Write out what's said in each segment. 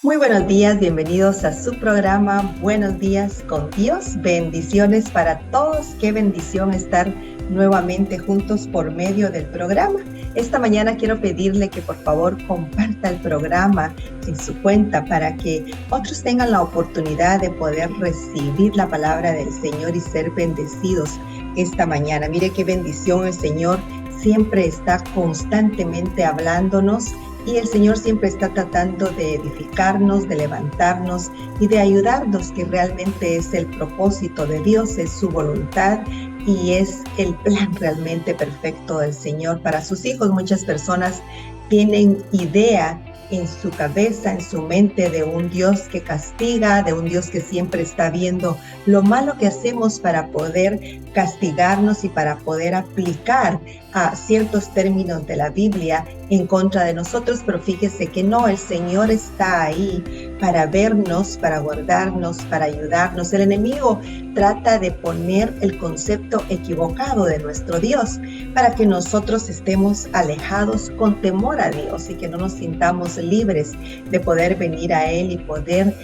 Muy buenos días, bienvenidos a su programa Buenos Días con Dios. Bendiciones para todos. Qué bendición estar nuevamente juntos por medio del programa. Esta mañana quiero pedirle que por favor comparta el programa en su cuenta para que otros tengan la oportunidad de poder recibir la palabra del Señor y ser bendecidos esta mañana. Mire qué bendición, el Señor siempre está constantemente hablándonos. Y el Señor siempre está tratando de edificarnos, de levantarnos y de ayudarnos, que realmente es el propósito de Dios, es su voluntad y es el plan realmente perfecto del Señor para sus hijos. Muchas personas tienen idea en su cabeza, en su mente, de un Dios que castiga, de un Dios que siempre está viendo lo malo que hacemos para poder castigarnos y para poder aplicar a ciertos términos de la Biblia en contra de nosotros, pero fíjese que no, el Señor está ahí para vernos, para guardarnos, para ayudarnos. El enemigo trata de poner el concepto equivocado de nuestro Dios para que nosotros estemos alejados con temor a Dios y que no nos sintamos libres de poder venir a Él y poder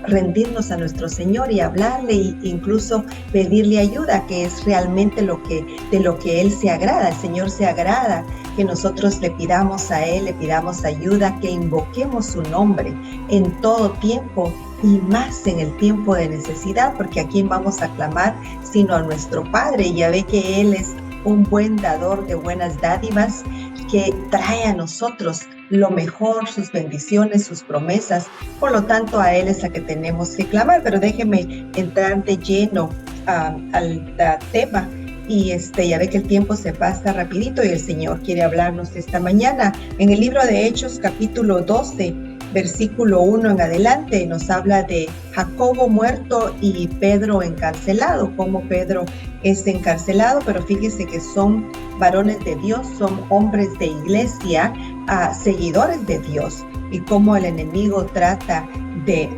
rendirnos a nuestro Señor y hablarle e incluso pedirle ayuda, que es realmente de lo que Él se agrada. El Señor se agrada que nosotros le pidamos a Él, le pidamos ayuda, que invoquemos su nombre en todo tiempo y más en el tiempo de necesidad, porque ¿a quién vamos a clamar sino a nuestro Padre? Ya ve que Él es un buen dador de buenas dádivas, que trae a nosotros lo mejor, sus bendiciones, sus promesas. Por lo tanto, a Él es a que tenemos que clamar. Pero déjeme entrar de lleno al tema. Y ya ve que el tiempo se pasa rapidito y el Señor quiere hablarnos esta mañana. En el libro de Hechos, capítulo 12, versículo 1 en adelante, nos habla de Jacobo muerto y Pedro encarcelado, cómo Pedro es encarcelado, pero fíjese que son varones de Dios, son hombres de iglesia, seguidores de Dios, y cómo el enemigo trata de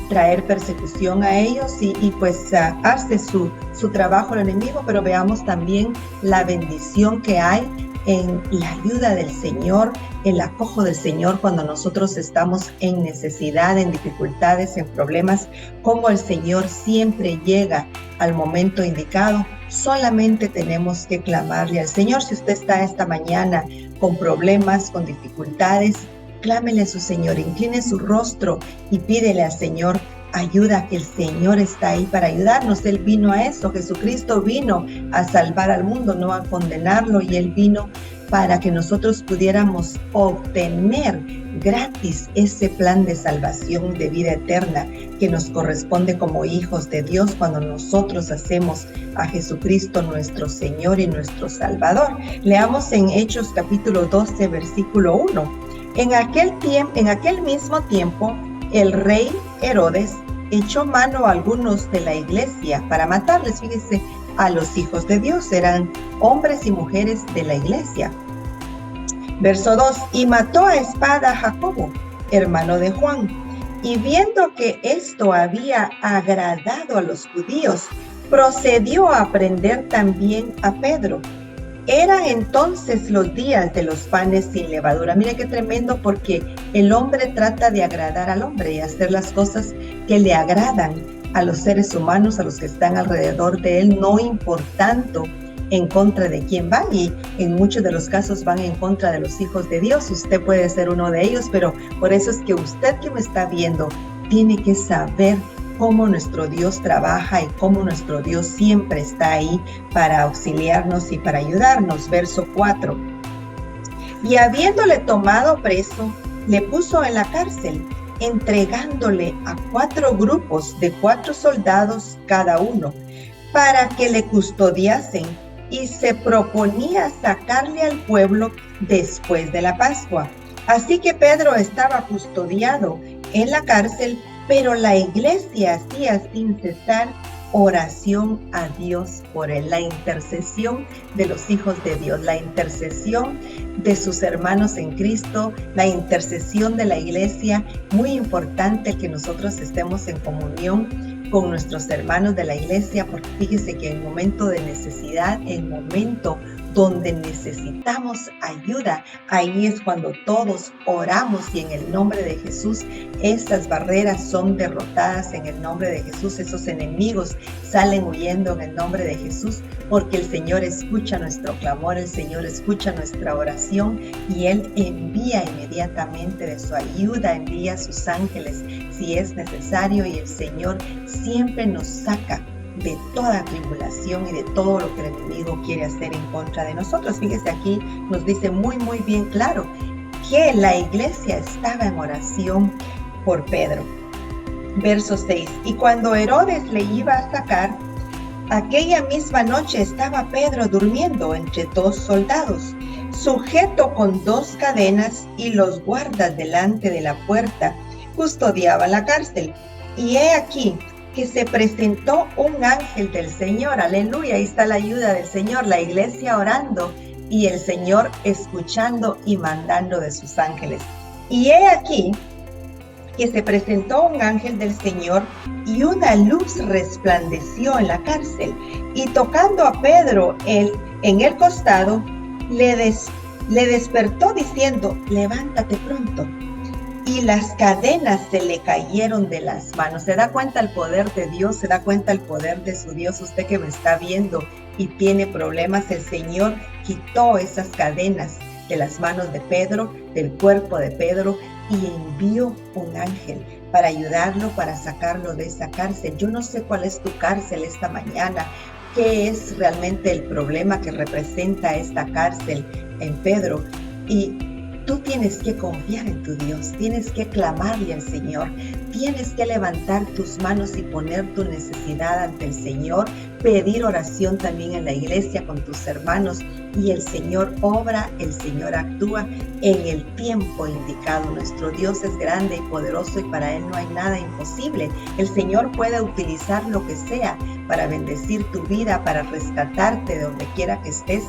traer persecución a ellos y pues hace su trabajo el enemigo. Pero veamos también la bendición que hay en la ayuda del Señor, el acojo del Señor cuando nosotros estamos en necesidad, en dificultades, en problemas, como el Señor siempre llega al momento indicado. Solamente tenemos que clamarle al Señor. Si usted está esta mañana con problemas, con dificultades, clámele a su Señor, incline su rostro y pídele al Señor ayuda, que el Señor está ahí para ayudarnos. Él vino a eso. Jesucristo vino a salvar al mundo, no a condenarlo, y Él vino para que nosotros pudiéramos obtener gratis ese plan de salvación, de vida eterna que nos corresponde como hijos de Dios cuando nosotros hacemos a Jesucristo nuestro Señor y nuestro Salvador. Leamos en Hechos capítulo 12, versículo 1. En aquel mismo tiempo, el rey Herodes echó mano a algunos de la iglesia para matarles. Fíjese, a los hijos de Dios, eran hombres y mujeres de la iglesia. Verso 2, y mató a espada a Jacobo, hermano de Juan, y viendo que esto había agradado a los judíos, procedió a prender también a Pedro. Eran entonces los días de los panes sin levadura. Mira qué tremendo, porque el hombre trata de agradar al hombre y hacer las cosas que le agradan a los seres humanos, a los que están alrededor de él, no importando en contra de quién van, y en muchos de los casos van en contra de los hijos de Dios. Usted puede ser uno de ellos, pero por eso es que usted que me está viendo tiene que saber cómo nuestro Dios trabaja y cómo nuestro Dios siempre está ahí para auxiliarnos y para ayudarnos. Verso 4. Y habiéndole tomado preso, le puso en la cárcel, entregándole a 4 grupos de 4 soldados cada uno, para que le custodiasen, y se proponía sacarle al pueblo después de la Pascua. Así que Pedro estaba custodiado en la cárcel, pero la iglesia hacía sin cesar oración a Dios por él. La intercesión de los hijos de Dios, la intercesión de sus hermanos en Cristo, la intercesión de la iglesia. Muy importante que nosotros estemos en comunión con nuestros hermanos de la iglesia, porque fíjese que en momento de necesidad, en momento donde necesitamos ayuda, ahí es cuando todos oramos y en el nombre de Jesús estas barreras son derrotadas en el nombre de Jesús. Esos enemigos salen huyendo en el nombre de Jesús, porque el Señor escucha nuestro clamor, el Señor escucha nuestra oración y Él envía inmediatamente de su ayuda, envía a sus ángeles si es necesario, y el Señor siempre nos saca de toda tribulación y de todo lo que el enemigo quiere hacer en contra de nosotros. Fíjese, aquí nos dice muy bien claro que la iglesia estaba en oración por Pedro. Verso 6, y cuando Herodes le iba a sacar, aquella misma noche estaba Pedro durmiendo entre dos soldados, sujeto con dos cadenas, y los guardas delante de la puerta custodiaban la cárcel. Y he aquí que se presentó un ángel del Señor. Aleluya, ahí está la ayuda del Señor, la iglesia orando y el Señor escuchando y mandando de sus ángeles. Y he aquí que se presentó un ángel del Señor y una luz resplandeció en la cárcel, y tocando a Pedro en el costado, le despertó diciendo: levántate pronto. Y las cadenas se le cayeron de las manos. ¿Se da cuenta el poder de Dios? ¿Se da cuenta el poder de su Dios? Usted que me está viendo y tiene problemas, el Señor quitó esas cadenas de las manos de Pedro, del cuerpo de Pedro, y envió un ángel para ayudarlo, para sacarlo de esa cárcel. Yo no sé cuál es tu cárcel esta mañana, qué es realmente el problema que representa esta cárcel en Pedro, y tú tienes que confiar en tu Dios, tienes que clamarle al Señor, tienes que levantar tus manos y poner tu necesidad ante el Señor, pedir oración también en la iglesia con tus hermanos, y el Señor obra, el Señor actúa en el tiempo indicado. Nuestro Dios es grande y poderoso y para Él no hay nada imposible. El Señor puede utilizar lo que sea para bendecir tu vida, para rescatarte de donde quiera que estés.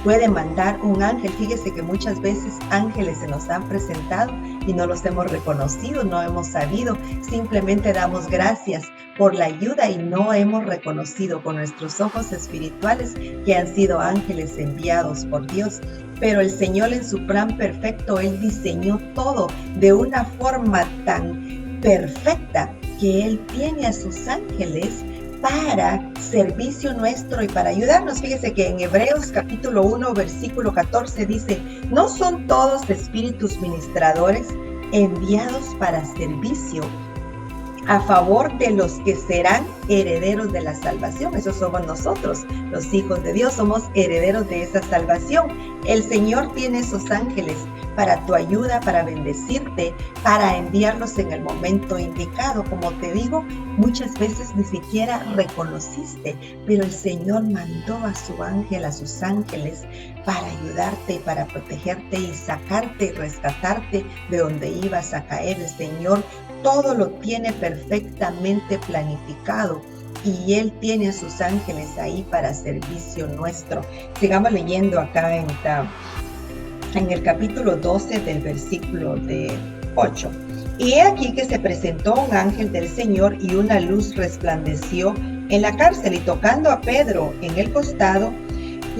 Puede mandar un ángel. Fíjese que muchas veces ángeles se nos han presentado y no los hemos reconocido, no hemos sabido, simplemente damos gracias por la ayuda y no hemos reconocido con nuestros ojos espirituales que han sido ángeles enviados por Dios. Pero el Señor, en su plan perfecto, Él diseñó todo de una forma tan perfecta que Él tiene a sus ángeles para servicio nuestro y para ayudarnos. Fíjese que en Hebreos capítulo 1 versículo 14 dice: ¿no son todos espíritus ministradores enviados para servicio a favor de los que serán herederos de la salvación? Esos somos nosotros, los hijos de Dios, somos herederos de esa salvación. El Señor tiene esos ángeles para tu ayuda, para bendecirte, para enviarlos en el momento indicado. Como te digo, muchas veces ni siquiera reconociste, pero el Señor mandó a su ángel, a sus ángeles, para ayudarte, para protegerte y sacarte y rescatarte de donde ibas a caer. El Señor todo lo tiene perfectamente planificado y Él tiene a sus ángeles ahí para servicio nuestro. Sigamos leyendo acá en el capítulo 12 del versículo de 8. Y he aquí que se presentó un ángel del Señor y una luz resplandeció en la cárcel, y tocando a Pedro en el costado,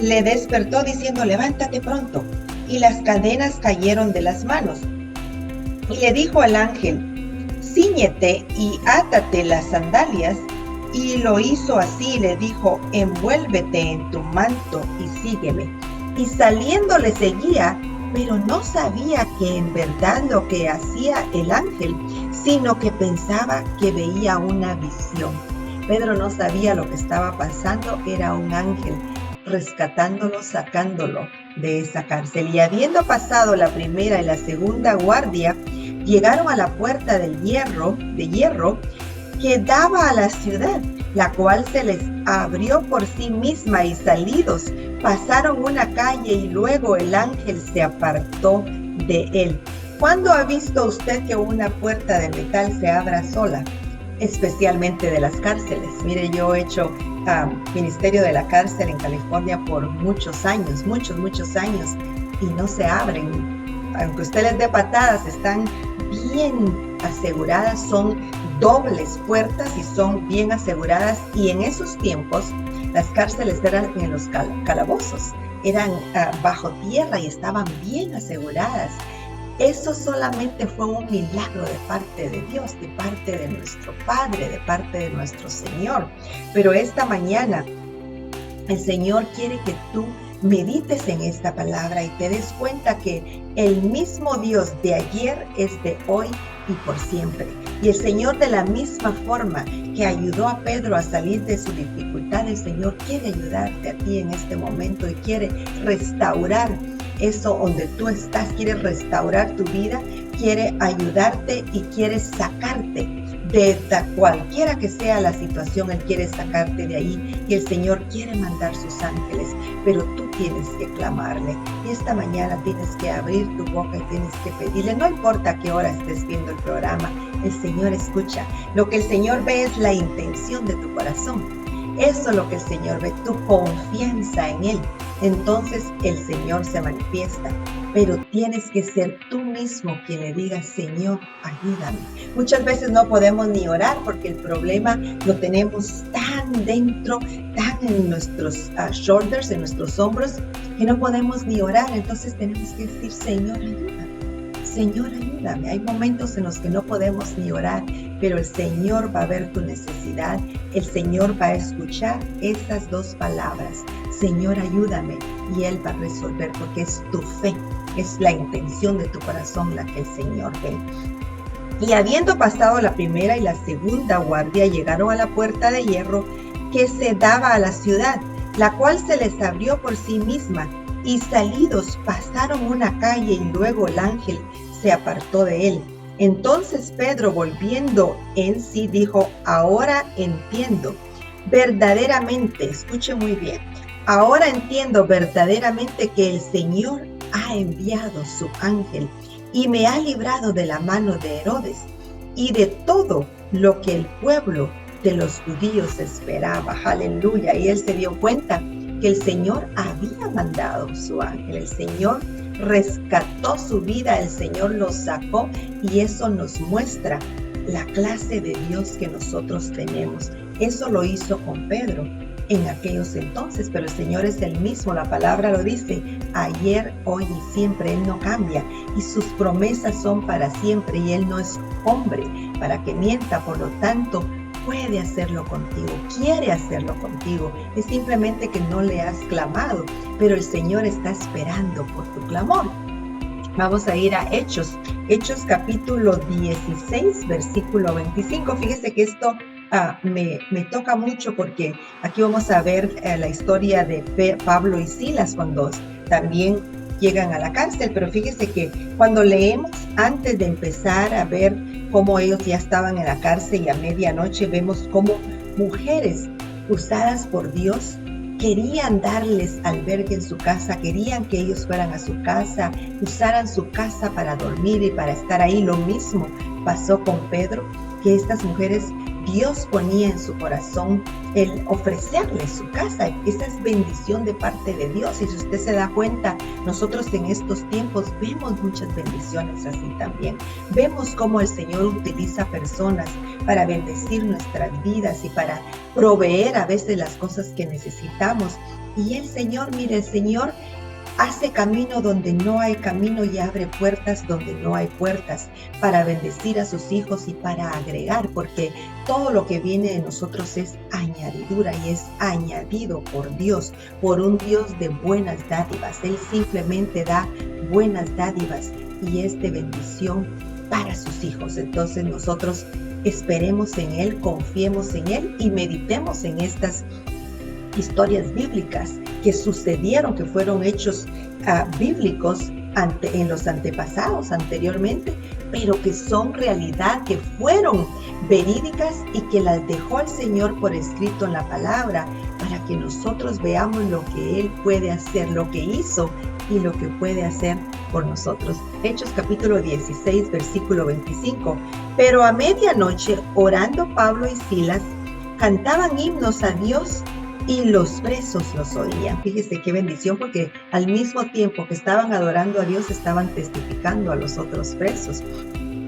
le despertó diciendo: levántate pronto. Y las cadenas cayeron de las manos. Y le dijo al ángel: cíñete y átate las sandalias. Y lo hizo así, y le dijo: envuélvete en tu manto y sígueme. Y saliendo le seguía, pero no sabía que en verdad lo que hacía el ángel, sino que pensaba que veía una visión. Pedro no sabía lo que estaba pasando, era un ángel rescatándolo, sacándolo de esa cárcel. Y habiendo pasado la primera y la segunda guardia, llegaron a la puerta de hierro que daba a la ciudad, la cual se les abrió por sí misma, y salidos pasaron una calle y luego el ángel se apartó de él. ¿Cuándo ha visto usted que una puerta de metal se abra sola? Especialmente de las cárceles. Mire, yo he hecho ministerio de la cárcel en California por muchos años, muchos años, y no se abren. Aunque usted les dé patadas, están bien aseguradas, son dobles puertas y son bien aseguradas. Y en esos tiempos Las cárceles eran en los calabozos, eran bajo tierra y estaban bien aseguradas. Eso solamente fue un milagro de parte de Dios, de parte de nuestro Padre, de parte de nuestro Señor. Pero esta mañana el Señor quiere que tú medites en esta palabra y te des cuenta que el mismo Dios de ayer es de hoy y por siempre. Y el Señor, de la misma forma que ayudó a Pedro a salir de su dificultad, el Señor quiere ayudarte a ti en este momento y quiere restaurar eso donde tú estás, quiere restaurar tu vida, quiere ayudarte y quiere sacarte de cualquiera que sea la situación. Él quiere sacarte de ahí y el Señor quiere mandar sus ángeles, pero tú tienes que clamarle. Y esta mañana tienes que abrir tu boca y tienes que pedirle. No importa a qué hora estés viendo el programa, el Señor escucha. Lo que el Señor ve es la intención de tu corazón. Eso es lo que el Señor ve, tu confianza en Él. Entonces el Señor se manifiesta, pero tienes que ser tú mismo quien le diga: Señor, ayúdame. Muchas veces no podemos ni orar porque el problema lo tenemos tan dentro, tan en nuestros shoulders, en nuestros hombros, que no podemos ni orar. Entonces tenemos que decir: Señor, ayúdame. Señor, ayúdame. Hay momentos en los que no podemos ni orar, pero el Señor va a ver tu necesidad. El Señor va a escuchar esas dos palabras: Señor, ayúdame, y Él va a resolver, porque es tu fe, es la intención de tu corazón la que el Señor ve. Y habiendo pasado la primera y la segunda guardia, llegaron a la puerta de hierro que se daba a la ciudad, la cual se les abrió por sí misma, y salidos pasaron una calle, y luego el ángel se apartó de él. Entonces Pedro, volviendo en sí, dijo: ahora entiendo verdaderamente, escuche muy bien, ahora entiendo verdaderamente que el Señor ha enviado su ángel y me ha librado de la mano de Herodes y de todo lo que el pueblo de los judíos esperaba. Aleluya. Y él se dio cuenta que el Señor había mandado su ángel. El Señor rescató su vida, el Señor lo sacó, y eso nos muestra la clase de Dios que nosotros tenemos. Eso lo hizo con Pedro en aquellos entonces, pero el Señor es el mismo. La palabra lo dice: ayer, hoy y siempre. Él no cambia y sus promesas son para siempre, y Él no es hombre para que mienta. Por lo tanto, puede hacerlo contigo, quiere hacerlo contigo. Es simplemente que no le has clamado, pero el Señor está esperando por tu clamor. Vamos a ir a Hechos capítulo 16, versículo 25. Fíjese que esto me toca mucho, porque aquí vamos a ver la historia de Pablo y Silas cuando también llegan a la cárcel. Pero fíjese que cuando leemos, antes de empezar a ver cómo ellos ya estaban en la cárcel, y a medianoche vemos cómo mujeres usadas por Dios querían darles albergue en su casa, querían que ellos fueran a su casa, usaran su casa para dormir y para estar ahí. Lo mismo pasó con Pedro, que estas mujeres, Dios ponía en su corazón el ofrecerles su casa. Esa es bendición de parte de Dios. Y si usted se da cuenta, nosotros en estos tiempos vemos muchas bendiciones así también. Vemos cómo el Señor utiliza personas para bendecir nuestras vidas y para proveer a veces las cosas que necesitamos. Y el Señor, mire, el Señor hace camino donde no hay camino y abre puertas donde no hay puertas, para bendecir a sus hijos y para agregar, porque todo lo que viene de nosotros es añadidura y es añadido por Dios, por un Dios de buenas dádivas. Él simplemente da buenas dádivas y es de bendición para sus hijos. Entonces nosotros esperemos en Él, confiemos en Él y meditemos en estas historias bíblicas que sucedieron, que fueron hechos bíblicos en los antepasados anteriormente, pero que son realidad, que fueron verídicas y que las dejó el Señor por escrito en la palabra, para que nosotros veamos lo que Él puede hacer, lo que hizo y lo que puede hacer por nosotros. Hechos capítulo 16, versículo 25. Pero a medianoche, orando Pablo y Silas, cantaban himnos a Dios, y los presos los oían. Fíjese qué bendición, porque al mismo tiempo que estaban adorando a Dios, estaban testificando a los otros presos.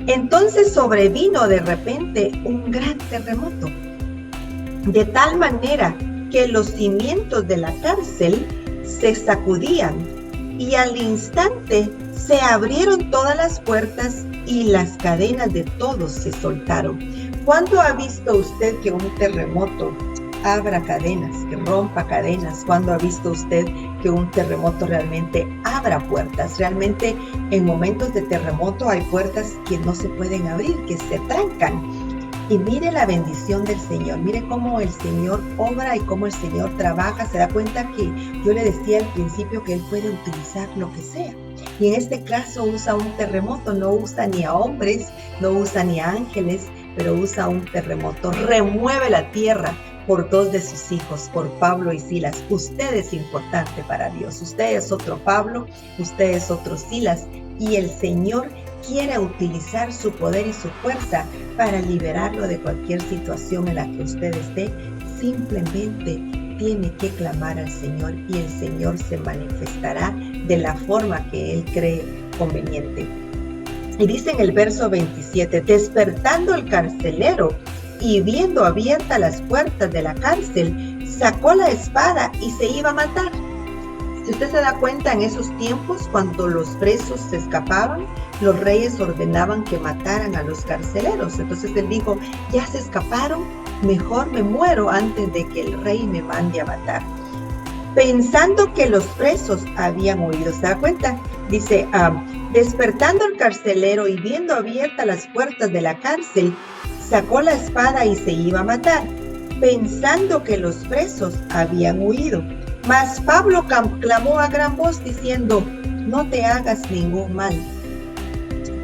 Entonces sobrevino de repente un gran terremoto, de tal manera que los cimientos de la cárcel se sacudían y al instante se abrieron todas las puertas y las cadenas de todos se soltaron. ¿Cuándo ha visto usted que un terremoto abra cadenas, que rompa cadenas? ¿Cuándo ha visto usted que un terremoto realmente abra puertas? Realmente en momentos de terremoto hay puertas que no se pueden abrir, que se trancan. Y mire la bendición del Señor, mire cómo el Señor obra y cómo el Señor trabaja. Se da cuenta que yo le decía al principio que Él puede utilizar lo que sea. Y en este caso usa un terremoto, no usa ni a hombres, no usa ni a ángeles, pero usa un terremoto. Remueve la tierra por dos de sus hijos, por Pablo y Silas. Usted es importante para Dios. Usted es otro Pablo, usted es otro Silas. Y el Señor quiere utilizar su poder y su fuerza para liberarlo de cualquier situación en la que usted esté. Simplemente tiene que clamar al Señor y el Señor se manifestará de la forma que Él cree conveniente. Y dice en el verso 27, despertando el carcelero y viendo abiertas las puertas de la cárcel, sacó la espada y se iba a matar. Si usted se da cuenta, en esos tiempos, cuando los presos se escapaban, los reyes ordenaban que mataran a los carceleros. Entonces él dijo, ya se escaparon, mejor me muero antes de que el rey me mande a matar. Pensando que los presos habían huido. ¿Se da cuenta? Dice, despertando el carcelero y viendo abiertas las puertas de la cárcel, sacó la espada y se iba a matar, pensando que los presos habían huido. Mas Pablo clamó a gran voz diciendo, no te hagas ningún mal,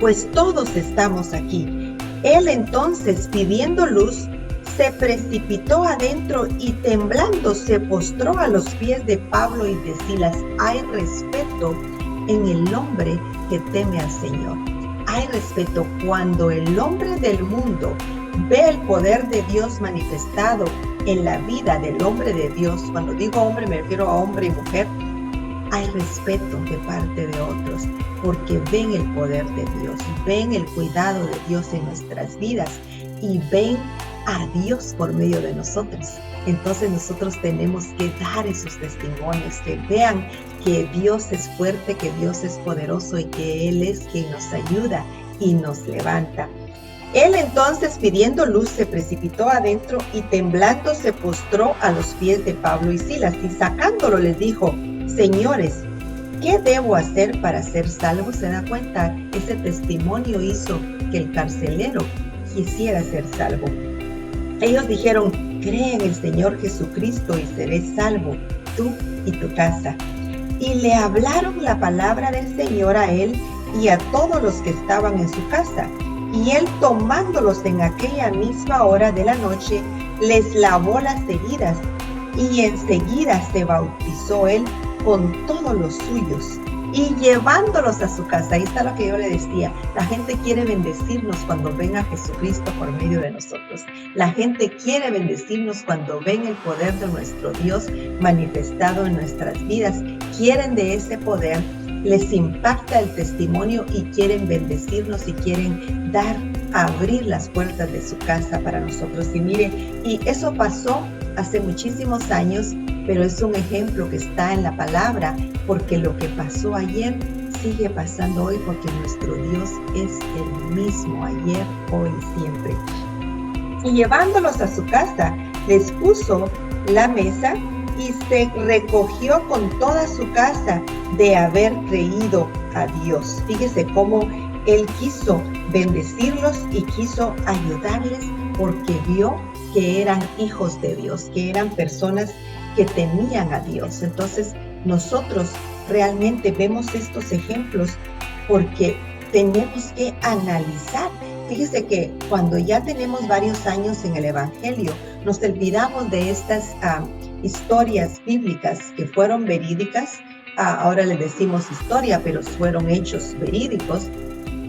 pues todos estamos aquí. Él entonces, pidiendo luz, se precipitó adentro y temblando se postró a los pies de Pablo y de Silas. Hay respeto en el hombre que teme al Señor. Hay respeto cuando el hombre del mundo ve el poder de Dios manifestado en la vida del hombre de Dios. Cuando digo hombre me refiero a hombre y mujer. Hay respeto de parte de otros porque ven el poder de Dios, ven el cuidado de Dios en nuestras vidas y ven a Dios por medio de nosotros. Entonces nosotros tenemos que dar esos testimonios, que vean que Dios es fuerte, que Dios es poderoso y que Él es quien nos ayuda y nos levanta. Él entonces, pidiendo luz, se precipitó adentro y temblando se postró a los pies de Pablo y Silas y sacándolo les dijo, señores, ¿qué debo hacer para ser salvo? ¿Se da cuenta? Ese testimonio hizo que el carcelero quisiera ser salvo. Ellos dijeron, cree en el Señor Jesucristo y serás salvo, tú y tu casa. Y le hablaron la palabra del Señor a él y a todos los que estaban en su casa. Y él, tomándolos en aquella misma hora de la noche, les lavó las heridas y enseguida se bautizó él con todos los suyos y llevándolos a su casa. Ahí está lo que yo le decía, la gente quiere bendecirnos cuando ven a Jesucristo por medio de nosotros. La gente quiere bendecirnos cuando ven el poder de nuestro Dios manifestado en nuestras vidas. Quieren de ese poder, les impacta el testimonio y quieren bendecirnos y quieren abrir las puertas de su casa para nosotros. Y mire, y eso pasó hace muchísimos años, pero es un ejemplo que está en la palabra, porque lo que pasó ayer sigue pasando hoy, porque nuestro Dios es el mismo ayer, hoy y siempre. Y llevándolos a su casa, les puso la mesa y se recogió con toda su casa de haber creído a Dios. Fíjese cómo Él quiso bendecirlos y quiso ayudarles porque vio que eran hijos de Dios, que eran personas que temían a Dios. Entonces nosotros realmente vemos estos ejemplos porque tenemos que analizar. Fíjese que cuando ya tenemos varios años en el Evangelio, nos olvidamos de estas historias bíblicas que fueron verídicas. Ahora le decimos historia, pero fueron hechos verídicos,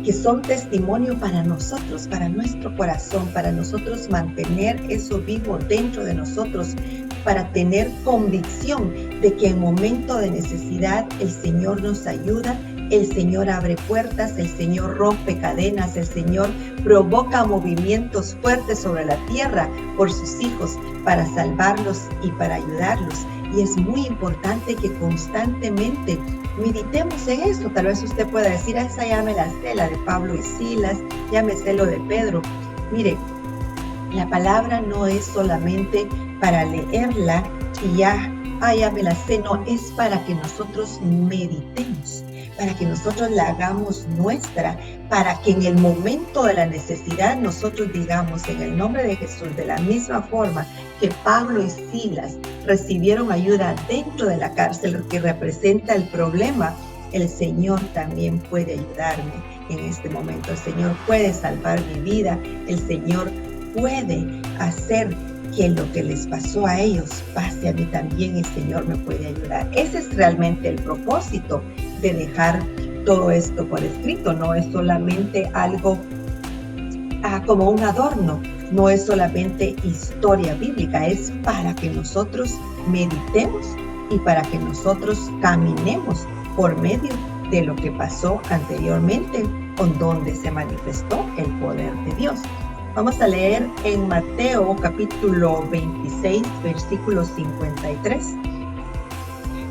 que son testimonio para nosotros, para nuestro corazón, para nosotros mantener eso vivo dentro de nosotros, para tener convicción de que en momento de necesidad el Señor nos ayuda El Señor abre puertas, el Señor rompe cadenas, el Señor provoca movimientos fuertes sobre la tierra por sus hijos para salvarlos y para ayudarlos. Y es muy importante que constantemente meditemos en esto. Tal vez usted pueda decir, esa ya me la sé, la de Pablo y Silas, ya me sé lo de Pedro. Mire, la palabra no es solamente para leerla y ya me la sé, no, es para que nosotros meditemos, para que nosotros la hagamos nuestra, para que en el momento de la necesidad nosotros digamos en el nombre de Jesús, de la misma forma que Pablo y Silas recibieron ayuda dentro de la cárcel que representa el problema, el Señor también puede ayudarme en este momento. El Señor puede salvar mi vida, el Señor puede hacer que lo que les pasó a ellos pase a mí también, el Señor me puede ayudar. Ese es realmente el propósito de dejar todo esto por escrito. No es solamente algo como un adorno, no es solamente historia bíblica, es para que nosotros meditemos y para que nosotros caminemos por medio de lo que pasó anteriormente, con donde se manifestó el poder de Dios. Vamos a leer en Mateo capítulo 26, versículo 53.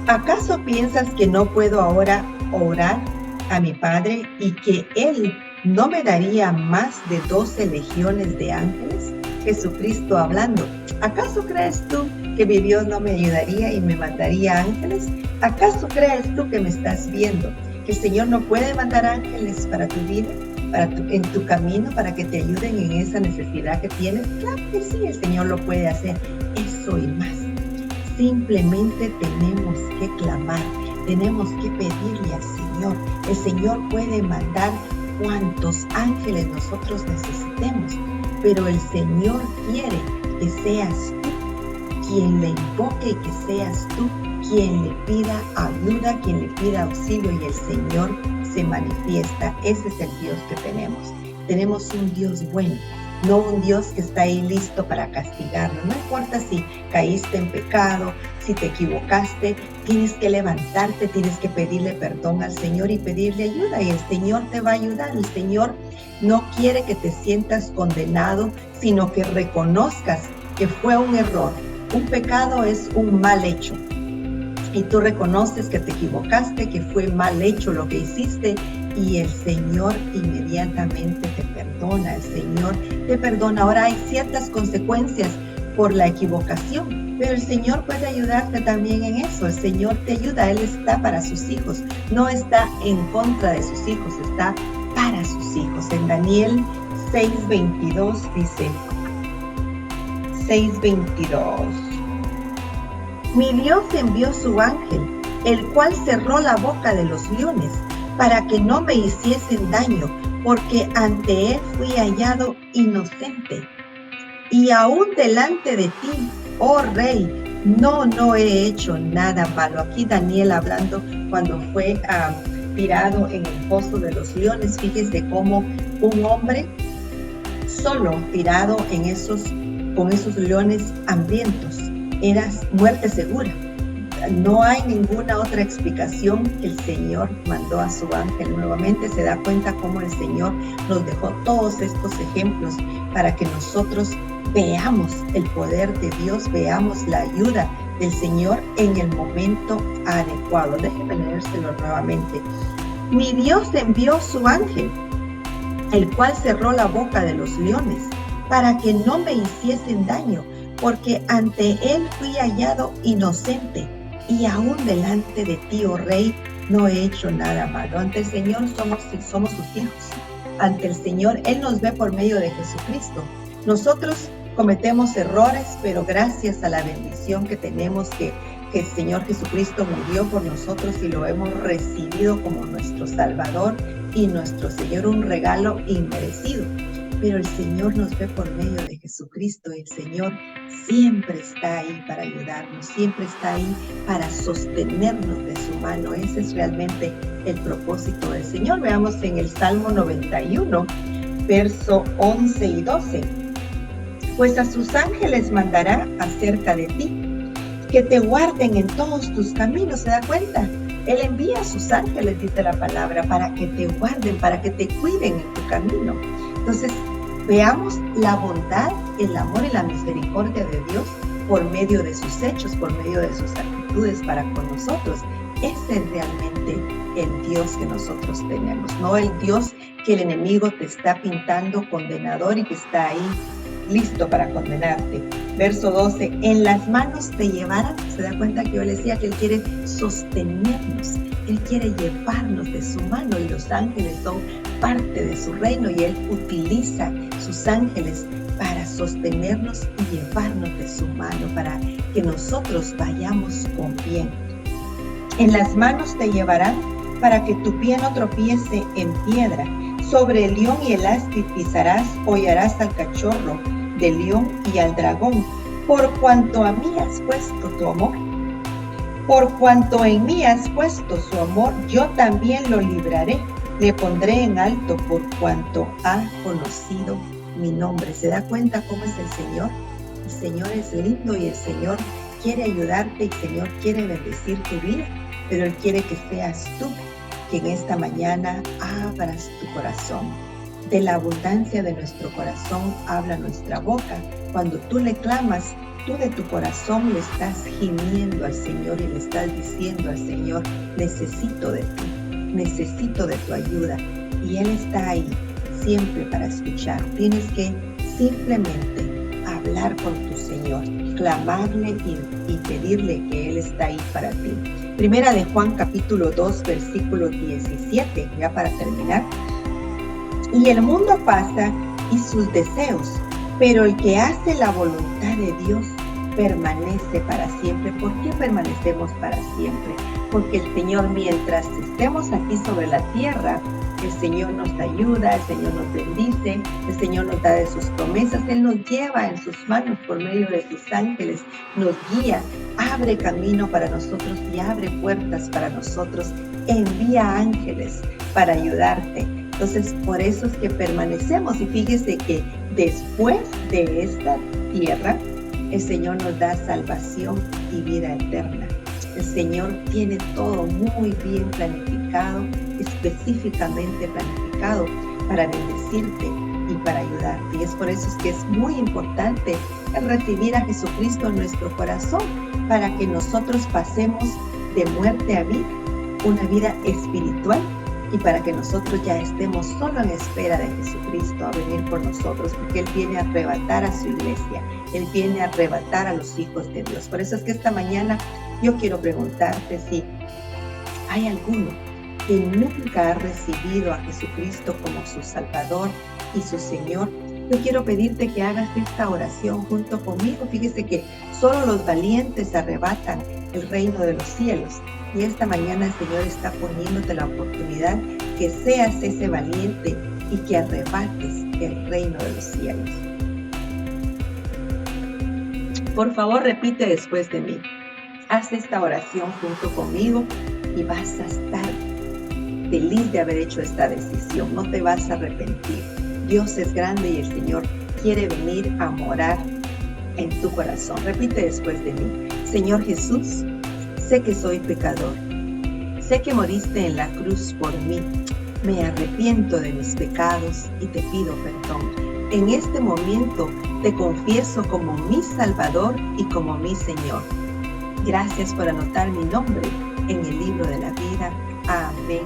¿Acaso piensas que no puedo ahora orar a mi Padre y que Él no me daría más de 12 legiones de ángeles? Jesucristo hablando. ¿Acaso crees tú que mi Dios no me ayudaría y me mandaría ángeles? ¿Acaso crees tú que me estás viendo que el Señor no puede mandar ángeles para tu vida? En tu camino, para que te ayuden en esa necesidad que tienes? Claro que sí, el Señor lo puede hacer, eso y más. Simplemente tenemos que clamar, tenemos que pedirle al Señor. El Señor puede mandar cuantos ángeles nosotros necesitemos, pero el Señor quiere que seas tú quien le invoque y que seas tú quien le pida ayuda, quien le pida auxilio, y el Señor se manifiesta. Ese es el Dios que tenemos. Tenemos un Dios bueno, no un Dios que está ahí listo para castigarnos. No importa si caíste en pecado, si te equivocaste, tienes que levantarte, tienes que pedirle perdón al Señor y pedirle ayuda, y el Señor te va a ayudar. El Señor no quiere que te sientas condenado, sino que reconozcas que fue un error. Un pecado es un mal hecho. Y tú reconoces que te equivocaste, que fue mal hecho lo que hiciste, y el Señor inmediatamente te perdona. El Señor te perdona. Ahora hay ciertas consecuencias por la equivocación, pero el Señor puede ayudarte también en eso. El Señor te ayuda. Él está para sus hijos. No está en contra de sus hijos, está para sus hijos. En Daniel 6:22 dice, 6:22. Mi Dios envió su ángel, el cual cerró la boca de los leones, para que no me hiciesen daño, porque ante él fui hallado inocente. Y aún delante de ti, oh rey, no he hecho nada malo. Aquí Daniel hablando cuando fue tirado en el foso de los leones. Fíjese cómo un hombre solo tirado con esos leones hambrientos era muerte segura. No hay ninguna otra explicación. El Señor mandó a su ángel nuevamente. Se da cuenta cómo el Señor nos dejó todos estos ejemplos para que nosotros veamos el poder de Dios, veamos la ayuda del Señor en el momento adecuado. Déjenme leérselo nuevamente. Mi Dios envió su ángel, el cual cerró la boca de los leones, para que no me hiciesen daño, porque ante él fui hallado inocente, y aún delante de ti, oh rey, no he hecho nada malo. Ante el Señor somos sus hijos. Ante el Señor, Él nos ve por medio de Jesucristo. Nosotros cometemos errores, pero gracias a la bendición que tenemos, que el Señor Jesucristo murió por nosotros y lo hemos recibido como nuestro Salvador y nuestro Señor, un regalo inmerecido. Pero el Señor nos ve por medio de Jesucristo. El Señor siempre está ahí para ayudarnos, siempre está ahí para sostenernos de su mano. Ese es realmente el propósito del Señor. Veamos en el Salmo 91, verso 11 y 12. Pues a sus ángeles mandará acerca de ti, que te guarden en todos tus caminos. ¿Se da cuenta? Él envía a sus ángeles, dice la palabra, para que te guarden, para que te cuiden en tu camino. Entonces, veamos la bondad, el amor y la misericordia de Dios por medio de sus hechos, por medio de sus actitudes para con nosotros. Ese es realmente el Dios que nosotros tenemos, no el Dios que el enemigo te está pintando condenador y que está ahí listo para condenarte. Verso 12, en las manos te llevarán. Se da cuenta que yo le decía que Él quiere sostenernos, Él quiere llevarnos de su mano, y los ángeles son parte de su reino, y Él utiliza sus ángeles para sostenernos y llevarnos de su mano, para que nosotros vayamos con bien. En las manos te llevarán para que tu pie no tropiece en piedra. Sobre el león y el áspid pisarás, hollarás al cachorro del león y al dragón. Por cuanto a mí has puesto tu amor, por cuanto en mí has puesto su amor, yo también lo libraré. Le pondré en alto por cuanto ha conocido mi nombre. ¿Se da cuenta cómo es el Señor? El Señor es lindo y el Señor quiere ayudarte y el Señor quiere bendecir tu vida, pero Él quiere que seas tú que en esta mañana abras tu corazón. De la abundancia de nuestro corazón habla nuestra boca. Cuando tú le clamas, tú de tu corazón le estás gimiendo al Señor y le estás diciendo al Señor: necesito de ti, necesito de tu ayuda. Y Él está ahí siempre para escuchar. Tienes que simplemente hablar con tu Señor, clamarle y pedirle que Él está ahí para ti. Primera de Juan capítulo 2 versículo 17, ya para terminar. Y el mundo pasa y sus deseos, pero el que hace la voluntad de Dios permanece para siempre. ¿Por qué permanecemos para siempre? Porque el Señor, mientras estemos aquí sobre la tierra, el Señor nos ayuda, el Señor nos bendice, el Señor nos da de sus promesas, Él nos lleva en sus manos por medio de sus ángeles, nos guía, abre camino para nosotros y abre puertas para nosotros, envía ángeles para ayudarte. Entonces, por eso es que permanecemos. Y fíjese que después de esta tierra, el Señor nos da salvación y vida eterna. El Señor tiene todo muy bien planificado, específicamente planificado para bendecirte y para ayudarte. Y es por eso que es muy importante recibir a Jesucristo en nuestro corazón, para que nosotros pasemos de muerte a vida, una vida espiritual, y para que nosotros ya estemos solo en espera de Jesucristo a venir por nosotros, porque Él viene a arrebatar a su iglesia, Él viene a arrebatar a los hijos de Dios. Por eso es que esta mañana yo quiero preguntarte si hay alguno que nunca ha recibido a Jesucristo como su Salvador y su Señor. Yo quiero pedirte que hagas esta oración junto conmigo. Fíjese que solo los valientes arrebatan el reino de los cielos. Y esta mañana el Señor está poniéndote la oportunidad que seas ese valiente y que arrebates el reino de los cielos. Por favor, repite después de mí. Haz esta oración junto conmigo y vas a estar feliz de haber hecho esta decisión. No te vas a arrepentir. Dios es grande y el Señor quiere venir a morar en tu corazón. Repite después de mí. Señor Jesús, sé que soy pecador. Sé que moriste en la cruz por mí. Me arrepiento de mis pecados y te pido perdón. En este momento te confieso como mi Salvador y como mi Señor. Gracias por anotar mi nombre en el libro de la vida. Amén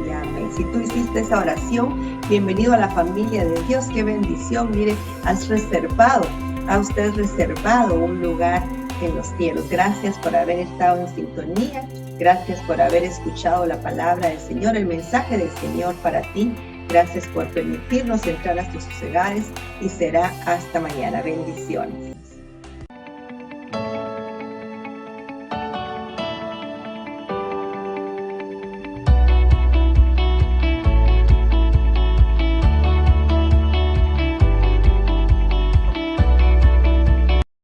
y amén. Si tú hiciste esa oración, bienvenido a la familia de Dios. Qué bendición. Mire, ha usted reservado un lugar en los cielos. Gracias por haber estado en sintonía. Gracias por haber escuchado la palabra del Señor, el mensaje del Señor para ti. Gracias por permitirnos entrar hasta sus hogares y será hasta mañana. Bendiciones.